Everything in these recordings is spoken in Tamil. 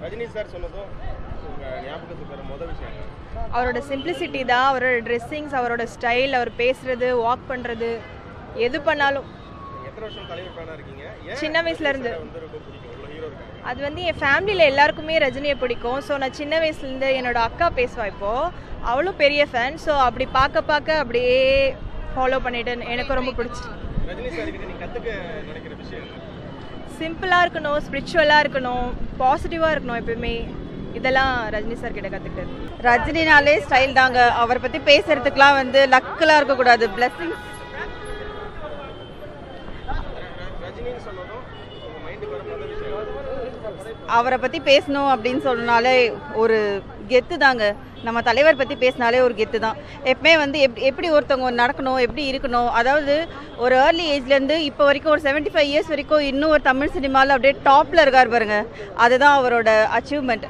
ரஜினி சார் சொன்னதும் ஞாபகத்துக்கு வர முதல் விஷயம் அவரோட சிம்பிளிசிட்டி தான், அவரோட ட்ரெஸ்ஸிங்ஸ், அவரோட ஸ்டைல், அவர் பேசுறது, வாக் பண்றது, எது பண்ணாலும். எத்தனை வருஷம் தலைவர் ஃபேனா இருக்கீங்க? சின்ன வயசுல இருந்து. வந்து ரொம்ப பிடிக்கும் உள்ள ஹீரோ இருக்காங்க. அது வந்து என் ஃபேமிலியில் எல்லாருக்குமே ரஜினியை பிடிக்கும். ஸோ நான் சின்ன வயசுலேருந்து என்னோட அக்கா பேசுவா இப்போது, அவளும் பெரிய ஃபேன். ஸோ அப்படி பார்க்க அப்படியே ஃபாலோ பண்ணிட்டு எனக்கு ரொம்ப பிடிச்சி. ரஜினி சார் கிட்ட நீங்க கத்துக்க நினைக்கிற விஷயம் சிம்பிளாக இருக்கணும், ஸ்பிரிச்சுவலாக இருக்கணும், பாசிட்டிவாக இருக்கணும் எப்பயுமே. இதெல்லாம் ரஜினி சார் கிட்ட கற்றுக்கிட்டது. ரஜினினாலே ஸ்டைல் தாங்க. அவரை பற்றி பேசுறதுக்குலாம் வந்து லக்கெலாம் இருக்கக்கூடாது, பிளெஸிங்ஸ். ரஜினின்னு சொன்னதும் உங்க மைண்டுக்கு வர முதல் விஷயம் அவரை பற்றி பேசணும் அப்படின்னு சொன்னாலே ஒரு கெத்து தாங்க. நம்ம தலைவர் பற்றி பேசினாலே ஒரு கெத்து தான். எப்பவுமே வந்து எப்படி ஒருத்தவங்க நடக்கணும், எப்படி இருக்கணும், அதாவது ஒரு ஏர்லி ஏஜ்லேருந்து இப்போ வரைக்கும் ஒரு 75 இயர்ஸ் வரைக்கும் இன்னும் ஒரு தமிழ் சினிமாவில் அப்படியே டாப்பில் இருக்கார் பாருங்க. அதுதான் அவரோட அச்சீவ்மெண்ட்.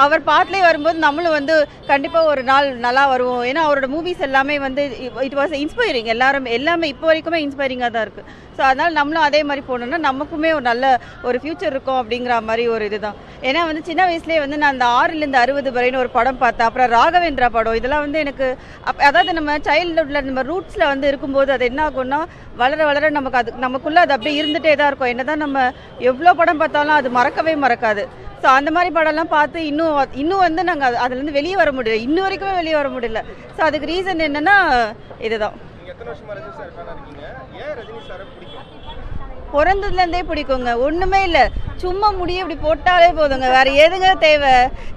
அவர் பாட்டிலே வரும்போது நம்மளும் வந்து கண்டிப்பாக ஒரு நாள் நல்லா வருவோம். ஏன்னா அவரோட மூவிஸ் எல்லாமே வந்து இட் வாஸ் இன்ஸ்பைரிங். எல்லாமே இப்போ வரைக்குமே இன்ஸ்பைரிங்காக தான் இருக்குது. ஸோ அதனால் நம்மளும் அதே மாதிரி போனோம்னா நமக்குமே ஒரு நல்ல ஒரு ஃப்யூச்சர் இருக்கும் அப்படிங்கிற மாதிரி ஒரு இதுதான். ஏன்னா வந்து சின்ன வயசுலேயே வந்து நான் அந்த 6லேருந்து 60 வரைன்னு ஒரு படம் பார்த்தேன். அப்புறம் ராகவேந்திரா படம், இதெல்லாம் வந்து எனக்கு அதாவது நம்ம சைல்டுஹுட்டில் நம்ம ரூட்ஸில் வந்து இருக்கும்போது அது என்ன ஆகும்னா வளர நமக்குள்ளே அது அப்படியே இருந்துகிட்டே தான் இருக்கும். என்ன தான் நம்ம எவ்வளோ படம் பார்த்தாலும் அது மறக்கவே மறக்காது. ஸோ அந்த மாதிரி படம்லாம் பார்த்து இன்னும் வந்து நாங்கள் அதுலேருந்து வெளியே வர முடியல, இன்னும் வரைக்குமே வெளியே வர முடியல. ஸோ அதுக்கு ரீசன் என்னென்னா இதுதான். எத்தனை வருஷமா ரஜினி சார் ஃபேனா இருக்கீங்க? ஏன் ரஜினி சாரை பிடிக்கும்? பிறந்ததுலேருந்தே பிடிக்குங்க. ஒன்றுமே இல்லை, சும்மா முடிய இப்படி போட்டாலே போதுங்க, வேறு எதுங்க தேவை?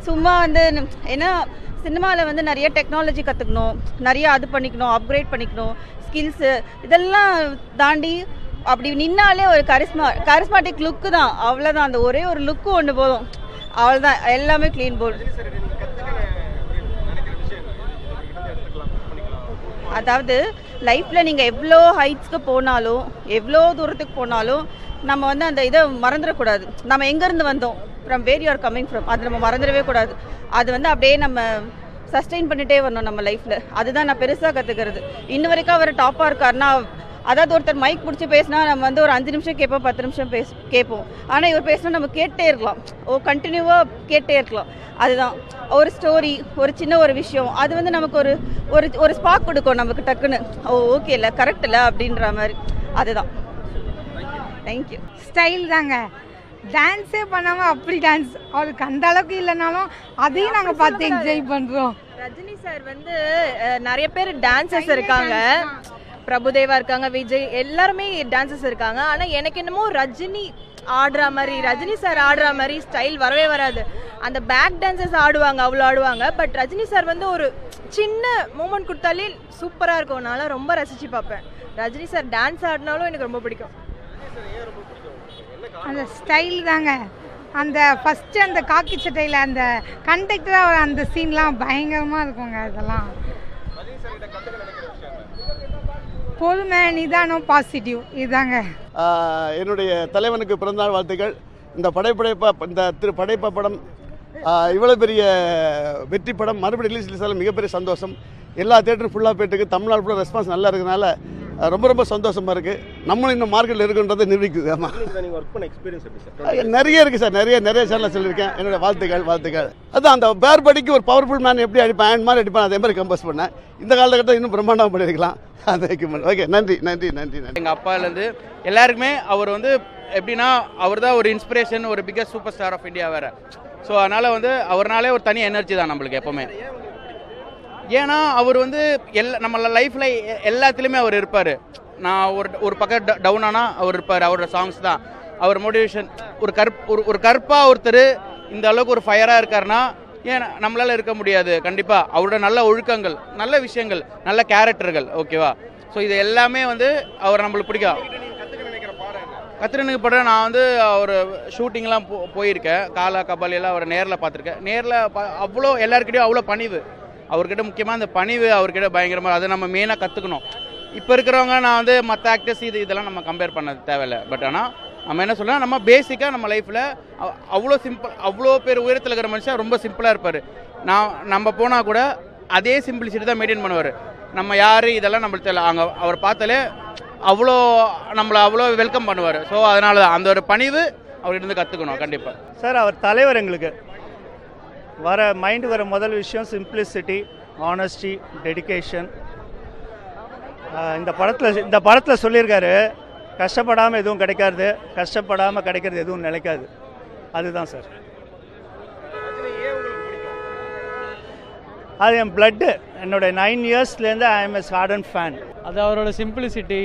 சும்மா வந்து ஏன்னா சினிமாவில் வந்து நிறைய டெக்னாலஜி கற்றுக்கணும், நிறைய அது பண்ணிக்கணும், அப்கிரேட் பண்ணிக்கணும், ஸ்கில்ஸு இதெல்லாம் தாண்டி அப்படி நின்னாலே ஒரு கரிஸ்மாட்டிக் லுக்கு தான், அவ்வளோதான். அந்த ஒரே ஒரு லுக்கு ஒன்று போதும், அவ்வளோதான், எல்லாமே க்ளீன் போர்டு. ரஜினி சார் நீங்க கத்துக்க நினைக்கிற விஷயம் என்ன? எடுத்துக்கலாம், பண்ணிக்கலாம். அதாவது லைஃப்பில் நீங்கள் எவ்வளோ ஹைட்ஸ்க்கு போனாலும் எவ்வளோ தூரத்துக்கு போனாலும் நம்ம வந்து அந்த இதை மறந்துடக்கூடாது. நம்ம எங்கேருந்து வந்தோம், from where you are coming from, அது நம்ம மறந்துடவே கூடாது. அது வந்து அப்படியே நம்ம சஸ்டெயின் பண்ணிகிட்டே வரணும் நம்ம லைஃப்பில். அதுதான் நான் பெருசாக கற்றுக்கிறது. இன்ன வரைக்கும் அவர் டாப்பாக இருக்காருன்னா, அதாவது ஒருத்தர் மைக் பிடிச்சி பேசினா நம்ம வந்து ஒரு 5 நிமிஷம் கேட்போம், 10 நிமிஷம் கேட்போம். ஆனால் இவர் பேசினா நம்ம கேட்டே இருக்கலாம், கண்டினியூவாக கேட்டே இருக்கலாம். அதுதான் ஒரு ஸ்டோரி, ஒரு சின்ன ஒரு விஷயம், அது வந்து நமக்கு ஒரு ஸ்பார்க் கொடுக்கும் நமக்கு டக்குன்னு. ஓகே இல்லை, கரெக்ட் இல்லை அப்படின்ற மாதிரி. அதுதான். தேங்க்யூ. ஸ்டைல் தாங்க. டான்ஸே பண்ணாமல் அப்படி டான்ஸ், அவருக்கு அந்த அளவுக்கு இல்லைனாலும் அதையும் நாங்கள் பார்த்து என்ஜாய் பண்ணுறோம். ரஜினி சார் வந்து நிறைய பேர் டான்சர்ஸ் இருக்காங்க, பிரபுதேவா இருக்காங்க, விஜய் எல்லாருமே டான்சர்ஸ் இருக்காங்க. ஆனால் எனக்கு என்னமோ ரஜினி சார் ஆடுற மாதிரி ஸ்டைல் வரவே வராது. அந்த பேக் டான்சர்ஸ் ஆடுவாங்க, அவ்வளோ ஆடுவாங்க. பட் ரஜினி சார் வந்து ஒரு சின்ன மூமெண்ட் கொடுத்தாலே சூப்பராக இருக்கும். நான் ரொம்ப ரசித்து பார்ப்பேன். ரஜினி சார் டான்ஸ் ஆடினாலும் எனக்கு ரொம்ப பிடிக்கும். அந்த ஸ்டைல் தாங்க. அந்த ஃபஸ்ட்டு அந்த காக்கி சட்டையில் அந்த கண்டக்டராக அந்த சீன்லாம் பயங்கரமாக இருக்குங்க. அதெல்லாம் பொறுமை, நிதானம், பாசிட்டிவ், இதுதாங்க. என்னுடைய தலைவனுக்கு பிறந்தநாள் வாழ்த்துக்கள். இந்த படைப்பா படம் இவ்வளோ பெரிய வெற்றி படம் மறுபடியும் ரிலீஸ் ஆகல, மிகப்பெரிய சந்தோஷம். எல்லா தேட்டரும் ஃபுல்லாக போயிட்டுருக்கு. தமிழ்நாடு ஃபுல்லாக ரெஸ்பான்ஸ் நல்லா இருக்கிறதுனால ரொம்ப சந்தோஷமாக இருக்குது. நம்மளும் இன்னும் மார்க்கெட்டில் இருக்குன்றதை நிரூபிக்குது. ஆமாம், நிறைய இருக்குது சார். நிறைய சேனலில் சொல்லியிருக்கேன். என்னோடய வாழ்த்துக்கள். அதுதான் அந்த பேர் படிக்கு ஒரு பவர்ஃபுல் மேன் எப்படி அடிப்பேன், ஹேண்ட் மாதிரி அடிப்பேன், அதே மாதிரி கம்போஸ் பண்ணேன். இந்த காலகட்டம் இன்னும் பிரம்மாண்டமாக பண்ணியிருக்கலாம். அந்த எக்யூப்மெண்ட். ஓகே, நன்றி. எங்கள் அப்பாலேருந்து எல்லாருக்குமே அவர் வந்து எப்படின்னா, அவர் தான் ஒரு இன்ஸ்பிரேஷன், ஒரு biggest super star of India வேறு. ஸோ அதனால் வந்து அவர்னாலே ஒரு தனி எனர்ஜி தான் நம்மளுக்கு எப்போவுமே. ஏன்னா அவர் வந்து நம்ம லைஃப்பில் எல்லாத்துலேயுமே அவர் இருப்பார். நான் ஒரு பக்கம் டவுன் ஆனால் அவர் இருப்பார். அவரோட சாங்ஸ் தான் அவர் மோட்டிவேஷன். ஒரு கருப்பாக ஒருத்தர் இந்த அளவுக்கு ஒரு ஃபயராக இருக்காருன்னா ஏன் நம்மளால் இருக்க முடியாது? கண்டிப்பாக அவரோட நல்ல ஒழுக்கங்கள், நல்ல விஷயங்கள், நல்ல கேரக்டர்கள், ஓகேவா? ஸோ இது எல்லாமே வந்து அவர் நம்மளுக்கு பிடிக்கும். கத்திரனுக்கு படம் நான் வந்து அவர் ஷூட்டிங்லாம் போயிருக்கேன். காலா கபாலியெல்லாம் அவர் நேரில் பார்த்துருக்கேன். நேரில் அவ்வளோ எல்லாருக்கிட்டையும் அவ்வளோ பணிவு. அவர்கிட்ட முக்கியமாக அந்த பணிவு அவர்கிட்ட பயங்கரமாக, அதை நம்ம மெயினாக கற்றுக்கணும். இப்போ இருக்கிறவங்க நான் வந்து மற்ற ஆக்டர்ஸ் இதெல்லாம் நம்ம கம்பேர் பண்ணது தேவையில்லை. பட் ஆனால் நம்ம என்ன சொல்லலாம், நம்ம பேசிக்காக நம்ம லைஃப்பில் அவ்வளோ சிம்பிள், அவ்வளோ பேர் உயரத்தில் இருக்கிற மனுஷன் ரொம்ப சிம்பிளாக இருப்பார். நம்ம போனால் கூட அதே சிம்பிளிசிட்டி தான் மெயின்டைன் பண்ணுவார். நம்ம யார் இதெல்லாம் நம்மளுக்கு தெரியல, அங்கே அவர் பார்த்தாலே நம்மளை அவ்வளோ வெல்கம் பண்ணுவார். ஸோ அதனால தான் அந்த ஒரு பணிவு அவர்கிட்ட இருந்து கற்றுக்கணும் கண்டிப்பாக. சார் அவர் தலைவர் எங்களுக்கு. மைண்டு வர முதல் விஷயம் சிம்பிளிசிட்டி, ஆனஸ்டி, டெடிகேஷன். இந்த படத்தில் சொல்லியிருக்காரு, கஷ்டப்படாமல் எதுவும் கிடைக்காது, கஷ்டப்படாமல் கிடைக்கிறது எதுவும் நிலைக்காது. அதுதான் சார். அது என் பிளட்டு. என்னோட 9 இயர்ஸ்லேருந்து I am a harden fan. அது அவரோட சிம்பிளிசிட்டி,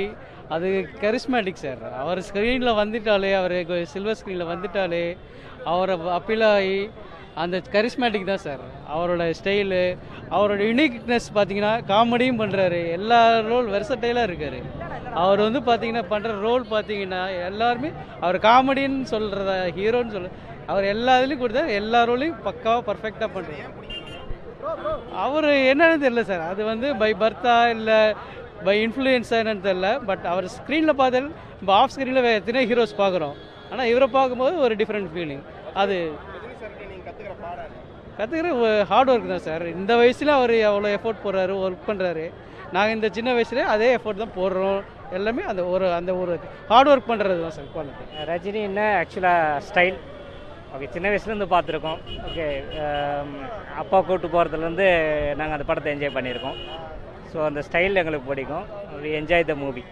அது கரிஸ்மேட்டிக் சார். அவர் ஸ்க்ரீனில் வந்துட்டாலே, அவர் சில்வர் ஸ்க்ரீனில் வந்துட்டாலே அவரை அப்பீல் ஆகி அந்த கரிஸ்மேட்டிக் தான் சார் அவரோட ஸ்டைலு. அவரோட யூனிக்னஸ் பார்த்தீங்கன்னா காமெடியும் பண்ணுறாரு, எல்லா ரோல் வெர்சடைலாக இருக்கார். அவர் வந்து பார்த்தீங்கன்னா பண்ணுற ரோல் பார்த்தீங்கன்னா எல்லாருமே அவர் காமெடின்னு சொல்கிறத ஹீரோன்னு அவர் எல்லா இதுலேயும் கொடுத்தா எல்லா ரோலையும் பக்காவாக பர்ஃபெக்டாக பண்ணுறாரு. அவர் என்னன்னு தெரியல சார், அது வந்து பை பர்த்தா இல்லை பை இன்ஃப்ளூயன்ஸாக என்னன்னு தெரில. பட் அவர் ஸ்க்ரீனில் பார்த்தால் இப்போ ஆஃப் ஸ்க்ரீனில் எத்தனை ஹீரோஸ் பார்க்குறோம், ஆனால் இவரை பார்க்கும்போது ஒரு டிஃப்ரெண்ட் ஃபீலிங். அது கற்றுக்கிற ஹார்ட் ஒர்க் தான் சார். இந்த வயசில் அவர் அவ்வளோ எஃபோர்ட் போடுறாரு, ஒர்க் பண்ணுறாரு. நாங்கள் இந்த சின்ன வயசுல அதே எஃபோர்ட் தான் போடுறோம். எல்லாமே அந்த ஒரு ஹார்ட் ஒர்க் பண்ணுறது தான் சார் குவாலிட்டி. ரஜினின்னா ஆக்சுவலாக ஸ்டைல் ஓகே, சின்ன வயசுலேருந்து பார்த்துருக்கோம். ஓகே, அப்பா கூப்பிட்டு போகிறதுலேருந்து நாங்கள் அந்த படத்தை என்ஜாய் பண்ணியிருக்கோம். ஸோ அந்த ஸ்டைல் எங்களுக்கு பிடிக்கும். Enjoy the movie.